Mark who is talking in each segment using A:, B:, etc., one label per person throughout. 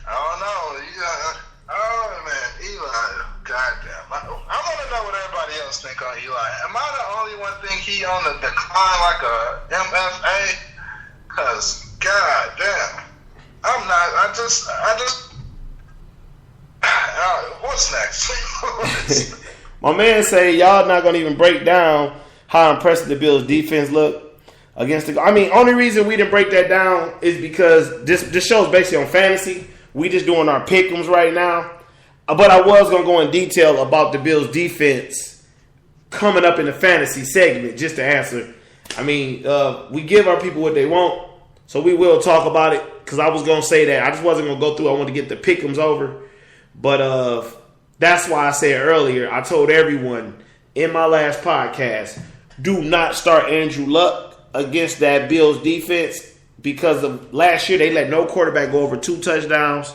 A: I don't know. Oh man, Eli. Goddamn. I want to know what everybody else think on Eli. Am I the only one think he on the decline like a MFA? Cause goddamn, I'm not. I just. What's next?
B: My man say y'all not gonna even break down how impressive the Bills defense look against the. I mean, only reason we didn't break that down is because this show's basically on fantasy. We just doing our pick'ems right now. But I was gonna go in detail about the Bills defense coming up in the fantasy segment just to answer. I mean, we give our people what they want, so we will talk about it. Because I was gonna say that I just wasn't gonna go through. I wanted to get the pick'ems over. But that's why I said earlier, I told everyone in my last podcast, do not start Andrew Luck against that Bills defense because of last year they let no quarterback go over 2 touchdowns,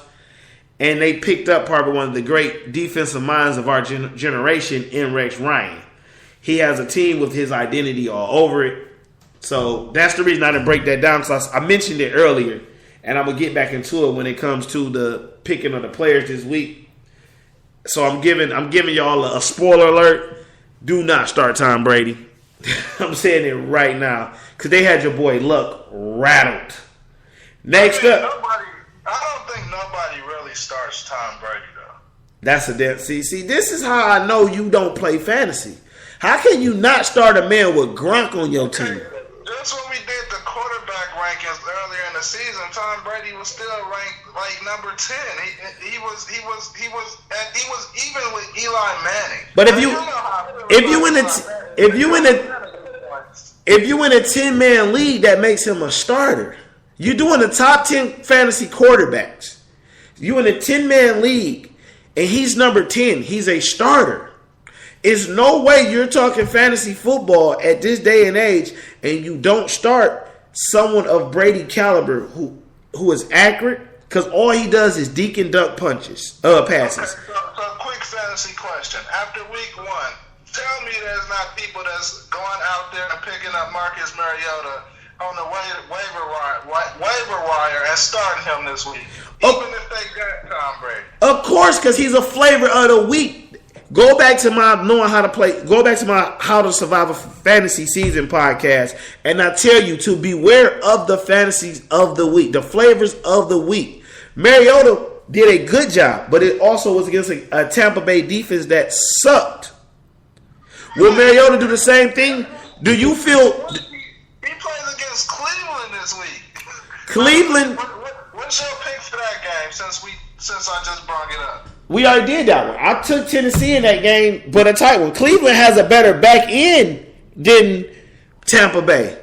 B: and they picked up probably one of the great defensive minds of our generation in Rex Ryan. He has a team with his identity all over it. So that's the reason I didn't break that down because I mentioned it earlier, and I'm going to get back into it when it comes to the picking of the players this week. So I'm giving y'all a spoiler alert. Do not start Tom Brady. I'm saying it right now because they had your boy Luck rattled. Next up.
A: I don't think nobody really starts Tom Brady though.
B: That's a damn. See, this is how I know you don't play fantasy. How can you not start a man with Gronk on your team?
A: Just when we did the quarterback rankings earlier in the season, Tom Brady was still ranked like number 10. He was even with Eli Manning.
B: But if you in a 10-man league, that makes him a starter. You're doing the top 10 fantasy quarterbacks. You in a 10-man league, and he's number 10. He's a starter. It's no way you're talking fantasy football at this day and age and you don't start someone of Brady caliber who is accurate because all he does is deke and dunk passes.
A: Okay, so quick fantasy question. After week 1, tell me there's not people that's going out there and picking up Marcus Mariota on the waiver wire and starting him this week, even if they got Tom Brady.
B: Of course, because he's a flavor of the week. Go back to my knowing how to play. Go back to my How to Survive a Fantasy Season podcast, and I tell you to beware of the fantasies of the week, the flavors of the week. Mariota did a good job, but it also was against a Tampa Bay defense that sucked. Will Mariota do the same thing? Do you feel?
A: He plays against Cleveland this week.
B: Cleveland.
A: What's your pick for that game? Since I just brought it up.
B: We already did that one. I took Tennessee in that game, but a tight one. Cleveland has a better back end than Tampa Bay.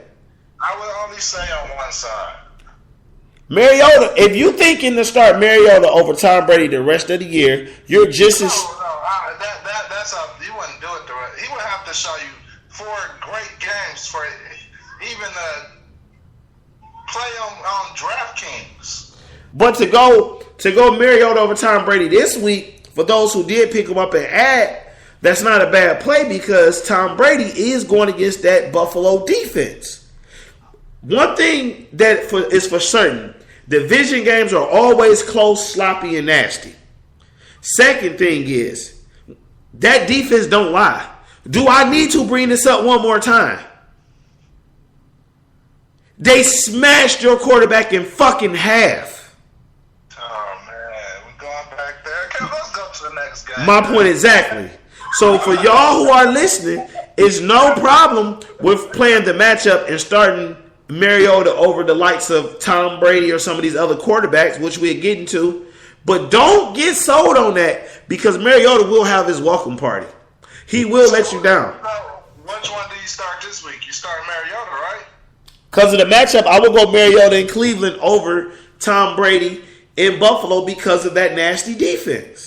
A: I would only say on one side.
B: Mariota, if you thinking to start Mariota over Tom Brady the rest of the year, you're just as...
A: That's you wouldn't do it. He would have to show you 4 great games for even play on DraftKings.
B: But to go Mariota over Tom Brady this week, for those who did pick him up and add, that's not a bad play because Tom Brady is going against that Buffalo defense. One thing that is for certain, division games are always close, sloppy, and nasty. Second thing is, that defense don't lie. Do I need to bring this up one more time? They smashed your quarterback in fucking half.
A: Let's go to the next game.
B: My point exactly. So for y'all who are listening, it's no problem with playing the matchup and starting Mariota over the likes of Tom Brady or some of these other quarterbacks, which we're getting to. But don't get sold on that because Mariota will have his welcome party. He will let you down.
A: Which one do you start this week? You start Mariota, right?
B: Because of the matchup, I will go Mariota in Cleveland over Tom Brady in Buffalo because of that nasty defense.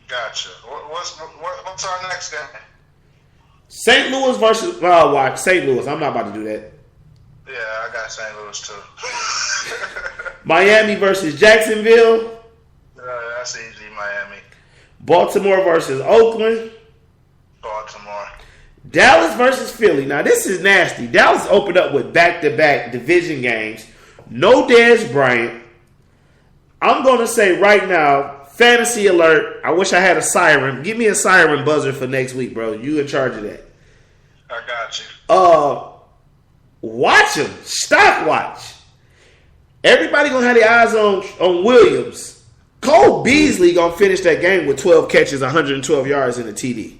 A: Gotcha. What's our next game?
B: St. Louis versus St. Louis. I'm not about to do that.
A: Yeah, I got St. Louis too.
B: Miami versus Jacksonville.
A: That's easy, Miami.
B: Baltimore versus Oakland.
A: Baltimore.
B: Dallas versus Philly. Now, this is nasty. Dallas opened up with back-to-back division games. No Dez Bryant. I'm going to say right now, fantasy alert. I wish I had a siren. Give me a siren buzzer for next week, bro. You in charge of that.
A: I got you.
B: Watch him. Stock watch. Everybody going to have their eyes on Williams. Cole Beasley going to finish that game with 12 catches, 112 yards in the TD.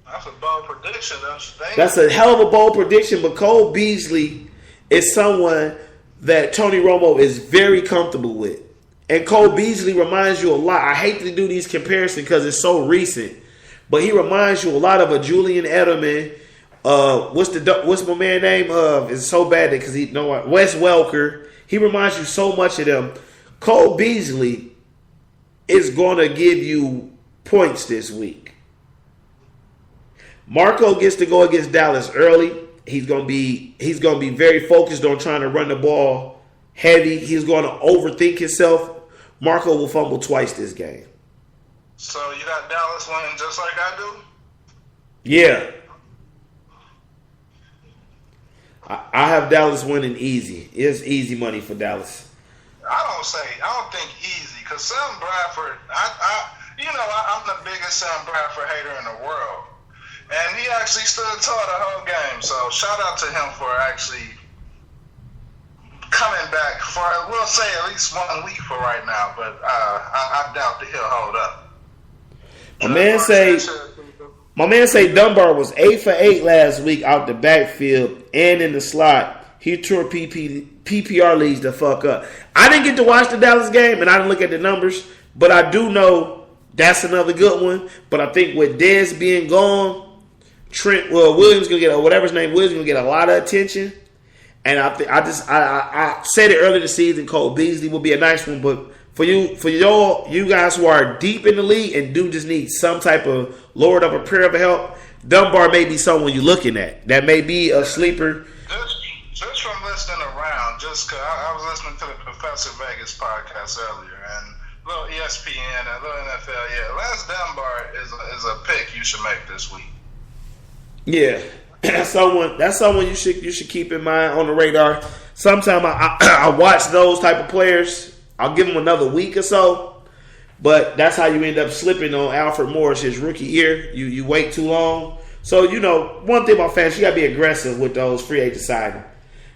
A: That's a bold prediction, don't you think?
B: That's a hell of a bold prediction, but Cole Beasley is someone that Tony Romo is very comfortable with. And Cole Beasley reminds you a lot. I hate to do these comparisons because it's so recent, but he reminds you a lot of a Julian Edelman. What's my man name? It's so bad because Wes Welker. He reminds you so much of them. Cole Beasley is going to give you points this week. Marco gets to go against Dallas early. He's going to be very focused on trying to run the ball heavy. He's going to overthink himself. Marco will fumble twice this game.
A: So you got Dallas winning just like I do?
B: Yeah. I have Dallas winning easy. It's easy money for Dallas.
A: I don't think easy, because Sam Bradford, I'm the biggest Sam Bradford hater in the world. And he actually stood tall the whole game. So shout out to him for actually coming back for, we'll say, at least 1 week for right now. But I doubt that he'll hold up. My man say Dunbar was 8 for 8 last week out the backfield and in the slot. He tore PPR leagues the fuck up. I didn't get to watch the Dallas game, and I didn't look at the numbers, but I do know that's another good one. But I think with Dez being gone, Williams gonna get, or whatever his name, Williams gonna get a lot of attention. And I said it earlier this season, Cole Beasley will be a nice one, but for you guys who are deep in the league and do just need some type of Lord of a prayer of help, Dunbar may be someone you're looking at. That may be a sleeper. Just from listening around, just because I was listening to the Professor Vegas podcast earlier, and a little ESPN and a little NFL. Yeah, Lance Dunbar is a pick you should make this week. Yeah,
B: that's someone you should keep in mind on the radar. Sometimes I watch those type of players. I'll give them another week or so, but that's how you end up slipping on Alfred Morris his rookie year. You wait too long. So one thing about fans, you gotta be aggressive with those free agent signings.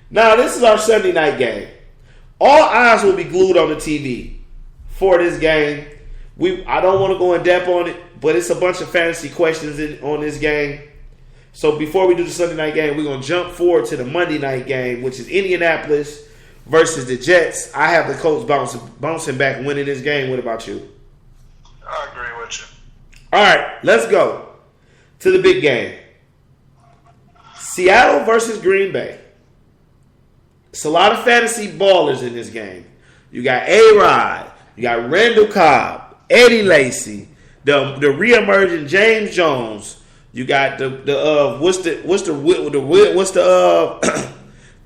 B: Now, this is our Sunday night game. All eyes will be glued on the TV for this game. I don't want to go in depth on it, but it's a bunch of fantasy questions on this game. So before we do the Sunday night game, we're going to jump forward to the Monday night game, which is Indianapolis versus the Jets. I have the Colts bouncing back and winning this game. What about you?
A: I agree with you.
B: All right, let's go to the big game. Seattle versus Green Bay. It's a lot of fantasy ballers in this game. You got A-Rod, you got Randall Cobb, Eddie Lacy, the reemerging James Jones. You got the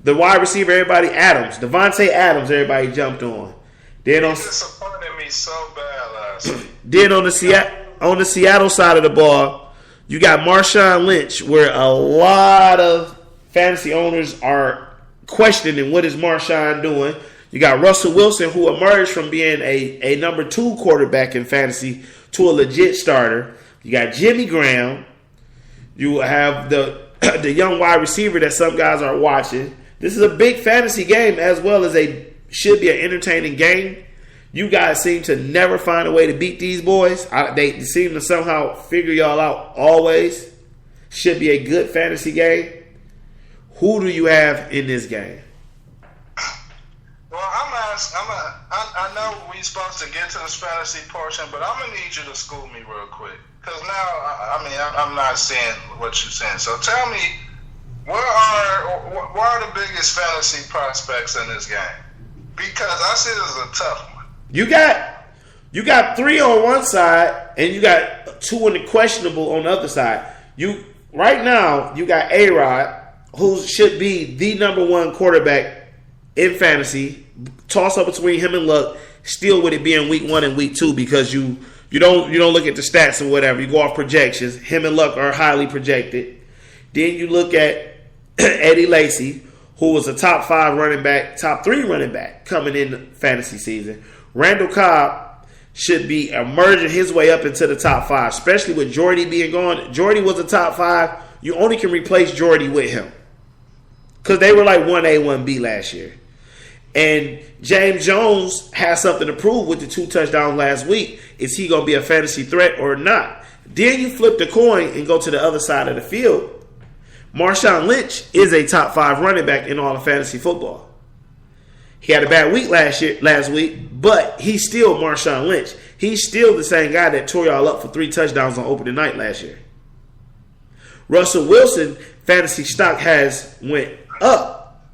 B: wide receiver everybody Adams, Devontae Adams. Everybody jumped on.
A: Then disappointed me so bad last week.
B: Then on the Seattle side of the ball, you got Marshawn Lynch, where a lot of fantasy owners are questioning what is Marshawn doing. You got Russell Wilson, who emerged from being a number 2 quarterback in fantasy to a legit starter. You got Jimmy Graham. You have the young wide receiver that some guys are watching. This is a big fantasy game as well as should be an entertaining game. You guys seem to never find a way to beat these boys. They seem to somehow figure y'all out always. Should be a good fantasy game. Who do you have in this game?
A: Well, I know we're supposed to get to this fantasy portion, but I'm going to need you to school me real quick. Because now, I'm not seeing what you're saying. So tell me, what are the biggest fantasy prospects in this game? Because I see this as a tough one.
B: You got 3 on one side, and you got 2 in the questionable on the other side. Right now, you got A-Rod, who should be the number 1 quarterback in fantasy. Toss up between him and Luck. Still with it being week 1 and week 2 because you don't look at the stats or whatever. You go off projections. Him and Luck are highly projected. Then you look at Eddie Lacy, who was a top 5 running back, top 3 running back coming in fantasy season. Randall Cobb should be emerging his way up into the top 5, especially with Jordy being gone. Jordy was a top 5. You only can replace Jordy with him because they were like 1A, 1B last year. And James Jones has something to prove with the 2 touchdowns last week. Is he going to be a fantasy threat or not? Then you flip the coin and go to the other side of the field. Marshawn Lynch is a top 5 running back in all of fantasy football. He had a bad week last week, but he's still Marshawn Lynch. He's still the same guy that tore y'all up for 3 touchdowns on opening night last year. Russell Wilson fantasy stock has went up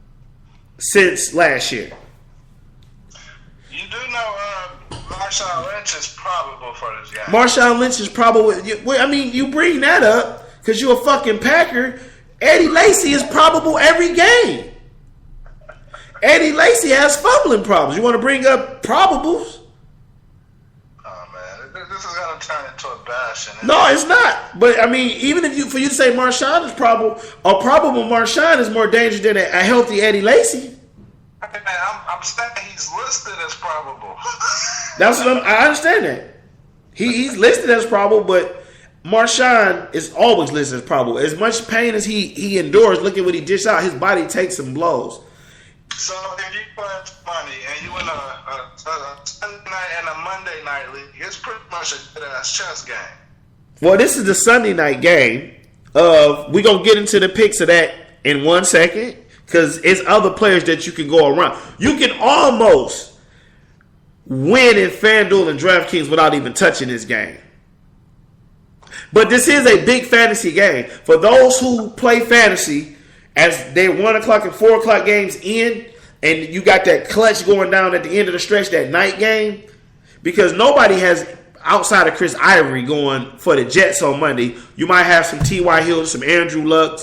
B: since last year.
A: You do know Marshawn Lynch is probable for this game.
B: Marshawn Lynch is probable. I mean, you bring that up because you're a fucking Packer. Eddie Lacy is probable every game. Eddie Lacy has fumbling problems. You want to bring up probables?
A: Oh man, this is gonna turn into a bash.
B: No, it's not. But I mean, even if for you to say Marshawn is probable, a probable Marshawn is more dangerous than a healthy Eddie Lacy.
A: I'm saying he's listed as probable.
B: That's what I understand that. He's listed as probable, but Marshawn is always listed as probable. As much pain as he endures, look at what he dished out. His body takes some blows.
A: So if you play money and you win a Sunday night and a Monday night league, it's pretty much a good ass chess game.
B: Well, this is the Sunday night game. We're gonna get into the picks of that in 1 second. Because it's other players that you can go around. You can almost win in FanDuel and DraftKings without even touching this game. But this is a big fantasy game. For those who play fantasy, as they're 1 o'clock and 4 o'clock games in, and you got that clutch going down at the end of the stretch, that night game, because nobody has, outside of Chris Ivory, going for the Jets on Monday. You might have some T.Y. Hilton, some Andrew Luck.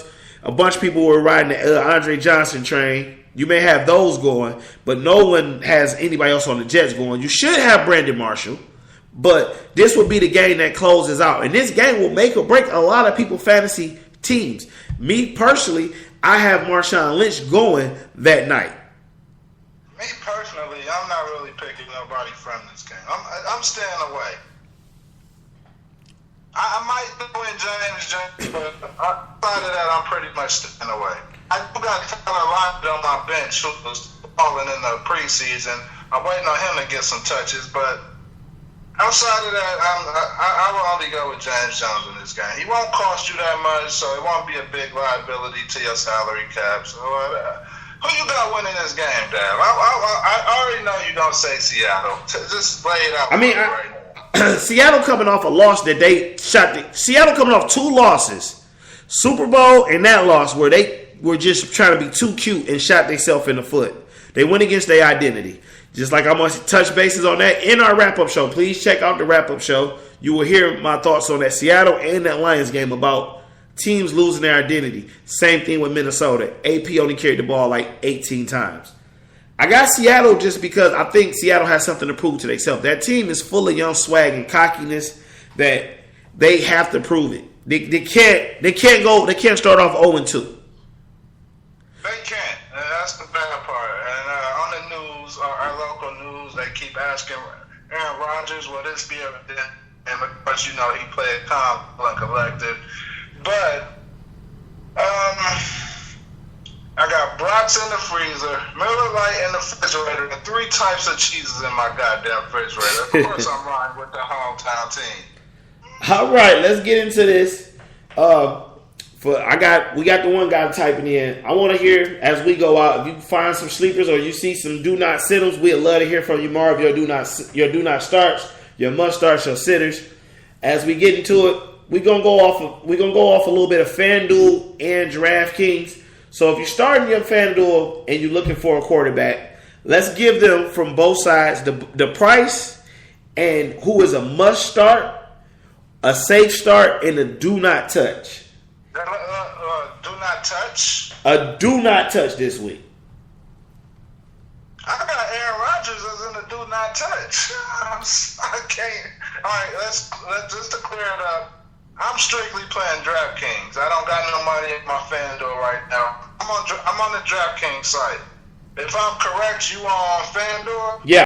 B: A bunch of people were riding the Andre Johnson train. You may have those going, but no one has anybody else on the Jets going. You should have Brandon Marshall, but this will be the game that closes out. And this game will make or break a lot of people's fantasy teams. Me personally, I have Marshawn Lynch going that night.
A: Me personally, I'm not really picking nobody from this game. I'm staying away. I might throw in James, but outside of that, I'm pretty much staying away. I do got Tyler Lockett on my bench who was falling in the preseason. I'm waiting on him to get some touches, but outside of that, I will only go with James Jones in this game. He won't cost you that much, so it won't be a big liability to your salary cap. So, who you got winning this game, Dad? I already know you're going to say Seattle. Just lay it out right now.
B: Seattle coming off a loss that they shot. Seattle coming off 2 losses, Super Bowl and that loss where they were just trying to be too cute and shot themselves in the foot. They went against their identity. Just like I'm going to touch bases on that in our wrap-up show. Please check out the wrap-up show. You will hear my thoughts on that Seattle and that Lions game about teams losing their identity. Same thing with Minnesota. AP only carried the ball like 18 times. I got Seattle just because I think Seattle has something to prove to themselves. That team is full of young swag and cockiness that they have to prove it. They can't start off 0-2.
A: They can't. That's the bad part. And on the news, our local news, they keep asking Aaron Rodgers, will this be a day? And of course, you know, he played calm and collected. But I got brats in the freezer, Miller Lite in the refrigerator, and 3 types of cheeses in my goddamn refrigerator. Of course, I'm riding with the hometown team.
B: All right, let's get into this. We got the one guy typing in. I want to hear as we go out. If you find some sleepers or you see some do not sit-ems, we'd love to hear from you, Marv. Your do not starts, your must starts, your sitters. As we get into it, we're gonna go off a little bit of FanDuel and DraftKings. So if you're starting your FanDuel and you're looking for a quarterback, let's give them from both sides the price and who is a must start, a safe start, and a do not touch.
A: Do not touch?
B: A do not touch this week.
A: I got Aaron Rodgers as in a do not touch. I can't. All right, let's just to clear it up. I'm strictly playing DraftKings. I don't got no money in my FanDuel right now. I'm on the DraftKings site. If I'm correct, you on FanDuel?
B: Yeah.